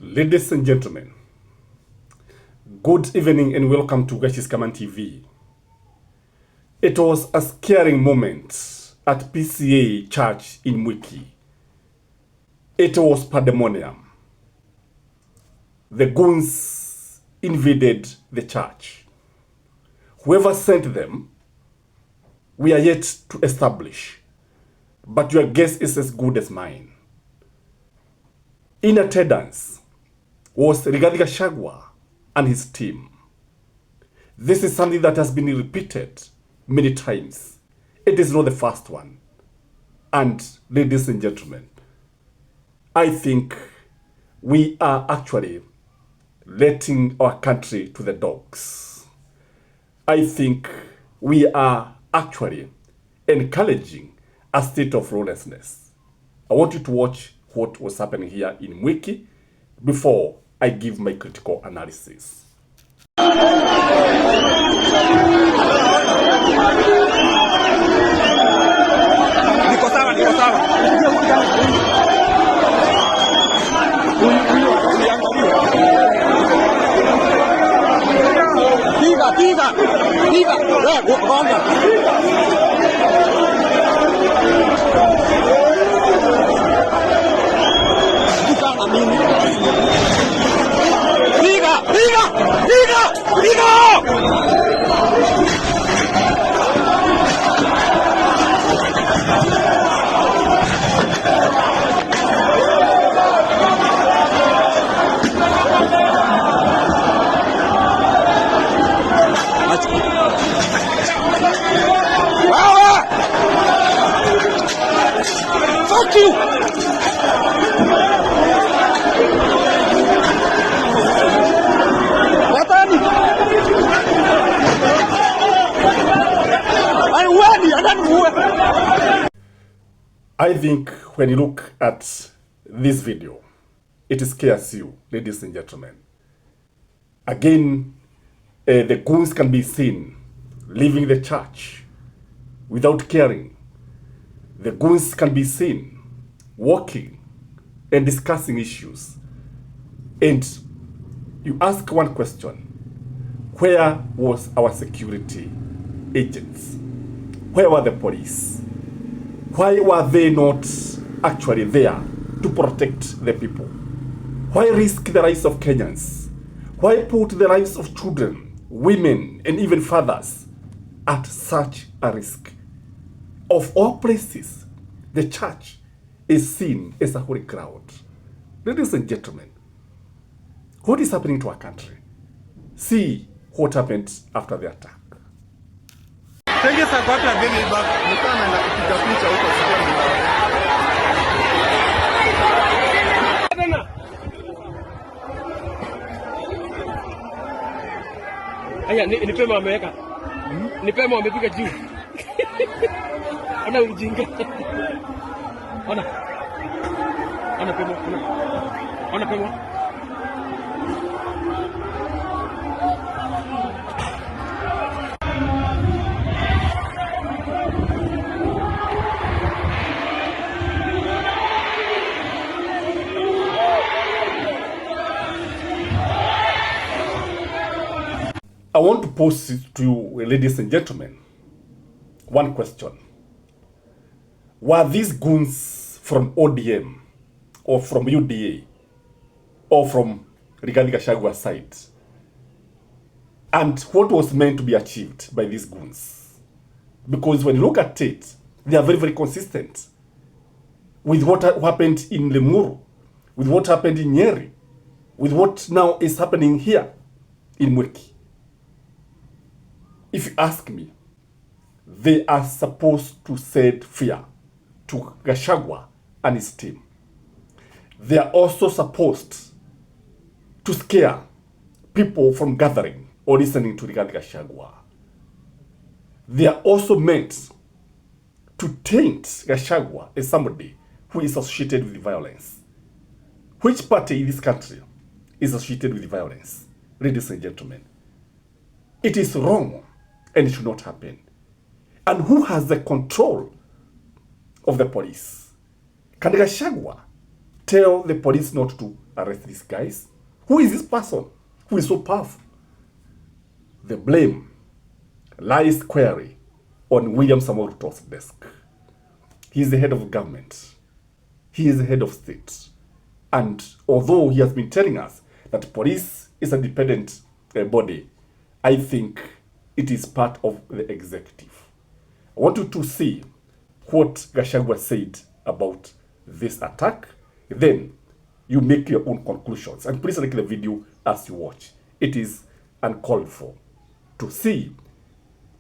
Ladies and gentlemen, good evening and welcome to Gachie Skyman TV. It was a scaring moment at PCEA Church in Mwiki. It was pandemonium. The Goons invaded the church. Whoever sent them, we are yet to establish, but your guess is as good as mine. In attendance was Rigathi Gachagua and his team. This is something that has been repeated many times. It is not the first one. And ladies and gentlemen, I think we are actually letting our country to the dogs. I think we are actually encouraging a state of lawlessness. I want you to watch what was happening here in Mwiki before I give my critical analysis. Fuck you! I think when you look at this video, it scares you, ladies and gentlemen. Again, the goons can be seen leaving the church without caring. The goons can be seen walking and discussing issues. And you ask one question: where was our security agents? Where were the police? Why were they not actually there to protect the people? Why risk the lives of Kenyans? Why put the lives of children, women, and even fathers at such a risk? Of all places, the church is seen as a holy ground. Ladies and gentlemen, what is happening to our country? See what happened after the attack. Aya, nipema wameweka. Nipema wamepiga juu. Ona ujinga. Ona. Ona pema, ona. Ona pema. I want to pose to you, ladies and gentlemen, one question. Were these goons from ODM or from UDA or from Rigathi Gachagua's side? And what was meant to be achieved by these goons? Because when you look at it, they are very, very consistent with what happened in Limuru, with what happened in Nyeri, with what now is happening here in Mwiki. If you ask me, they are supposed to send fear to Gachagua and his team. They are also supposed to scare people from gathering or listening to Rigathi Gachagua. They are also meant to taint Gachagua as somebody who is associated with violence. Which party in this country is associated with violence? Ladies and gentlemen, it is wrong and it should not happen. And who has the control of the police? Can Gachagua tell the police not to arrest these guys? Who is this person who is so powerful? The blame lies squarely on William Samoei Ruto's desk. He is the head of government. He is the head of state. And although he has been telling us that police is a dependent body, I think it is part of the executive. I want you to see what Gachagua said about this attack. Then you make your own conclusions. And please like the video as you watch. It is uncalled for to see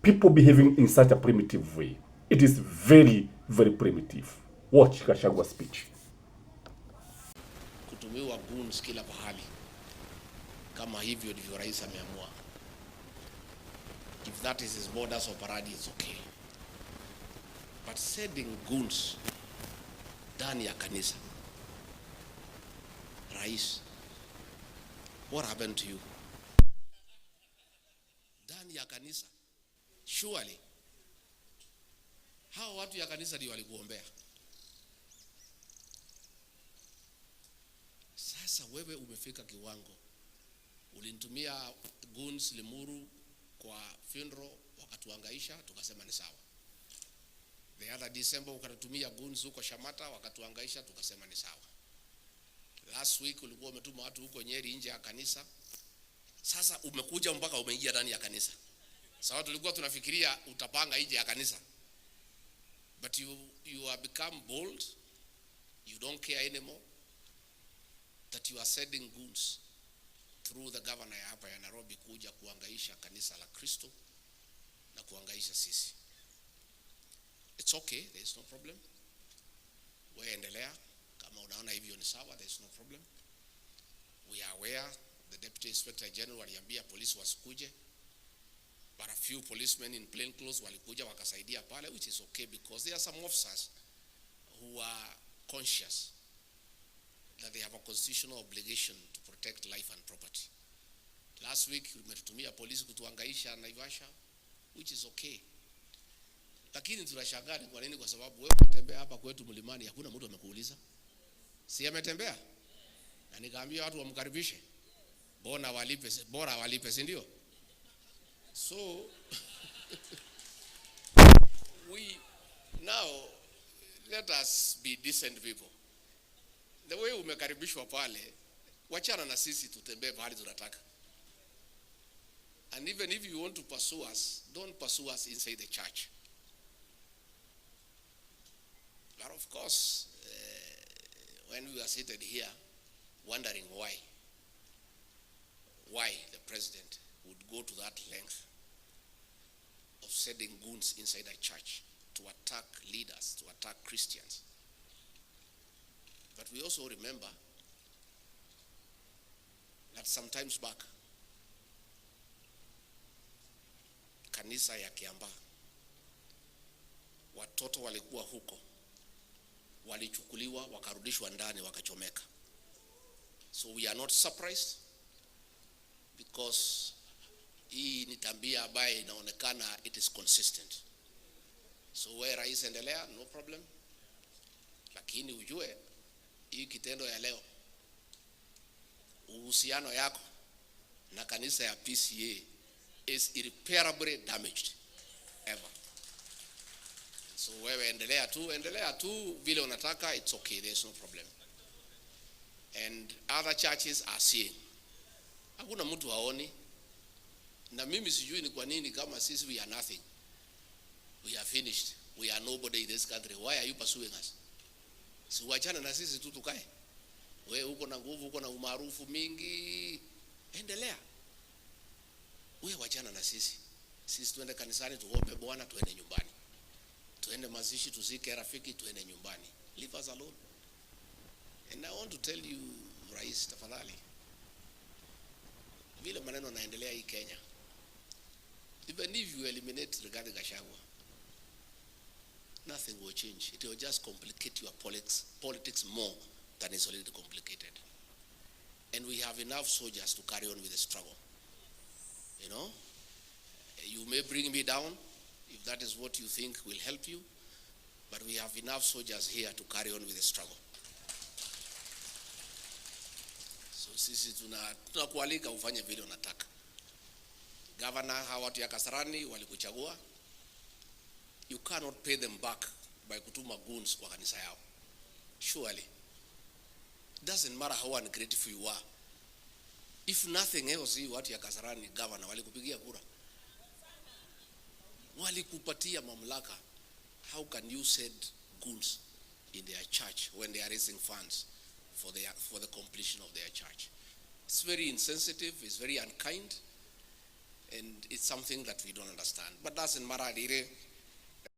people behaving in such a primitive way. It is very, very primitive. Watch Gachagua's speech. Kutumiwa goons kila pahali. Kama hivyo ndivyo rais ameamua. If that is his modus operandi, it's okay. But sending goons ndani ya kanisa. Rais, what happened to you? Ndani ya kanisa. Surely. Hao watu ya kanisa ndio walikuombea. Sasa wewe umefika kiwango. Ulinitumia goons Limuru kwa funeral, wakatuangaisha, tukasema ni sawa. The other December ukatutumia goons huko Shamata, wakatuangaisha, tukasema ni sawa. Last week ulikuwa umetuma watu huko Nyeri nje ya kanisa. Sasa umekuja mpaka umeingia ndani ya kanisa. Sawa, tulikuwa tunafikiria utapanga nje ya kanisa. But you have become bold. You don't care anymore that you are sending goons through the governor hapa ya Nairobi kuja kuangaisha kanisa la Kristo na kuangaisha sisi. It's okay, there is no problem. Wewe endelea kama unaona hivyo ni sawa, there is no problem. We are aware the Deputy Inspector General aliambia polisi wasikuje. But a few policemen in plain clothes walikuja wakasaidia pale, which is okay because there are some officers who are conscious that they have a constitutional obligation to protect life and property. Last week umetutumia polisi kutuangaisha Naivasha, which is okay. Lakini tunashangaa kwa nini? Kwa sababu wewe unatembea hapa kwetu mlimani, hakuna mtu amekuuliza. Si ametembea? Na nikaambia watu wamkaribishe. Bora walipe, si ndio? So now let us be decent people. The way umekaribishwa pale, wachana na sisi tutembee pale tunataka. And even if you want to pursue us, don't pursue us inside the church. But of course, when we are seated here, wondering why the president would go to that length of sending goons inside a church to attack leaders, to attack Christians. But we also remember that sometimes back, kanisa ya Kiambaa, watoto walikuwa huko, walichukuliwa, wakarudishwa ndani, wakachomeka. So we are not surprised because hii ni tabia ambayo inaonekana it is consistent. So where rais endelea, no problem. Lakini ujue hii kitendo ya leo, uhusiano yako na kanisa ya PCEA is irreparably damaged ever. So wewe endelea tu vile unataka, it's okay, there's no problem. And other churches are seeing. Hakuna mtu haoni. Na mimi sijui ni kwa nini kama sisi we are nothing. We are finished. We are nobody in this country. Why are you pursuing us? Si wachana na sisi tu tukae. Wewe uko na nguvu, uko na umaarufu mingi. Endelea. Wewe wachana na sisi. Sisi tuende kanisani tuombe Bwana, tuende nyumbani. Tuende mazishi tuzike rafiki, tuende nyumbani. Leave us alone. And I want to tell you, Rais, tafadhali, vile maneno naendelea hii Kenya, even if you eliminate Rigathi Gachagua, nothing will change. It will just complicate your politics more than is already complicated. And we have enough soldiers to carry on with the struggle. You know, you may bring me down if that is what you think will help you, but we have enough soldiers here to carry on with the struggle. sisi tunakualika ufanye vile unataka. Governor, hawa watu ya Kasarani walikuchagua. You cannot pay them back by kutuma goons kwa kanisa yao. Surely. It doesn't matter how ungrateful you are. If nothing else, you watu ya Kasarani governor walikupigia kura. Walikupatia mamlaka. How can you send goons in their church when they are raising funds for the completion of their church? It's very insensitive, it's very unkind, and it's something that we don't understand. But doesn't matter.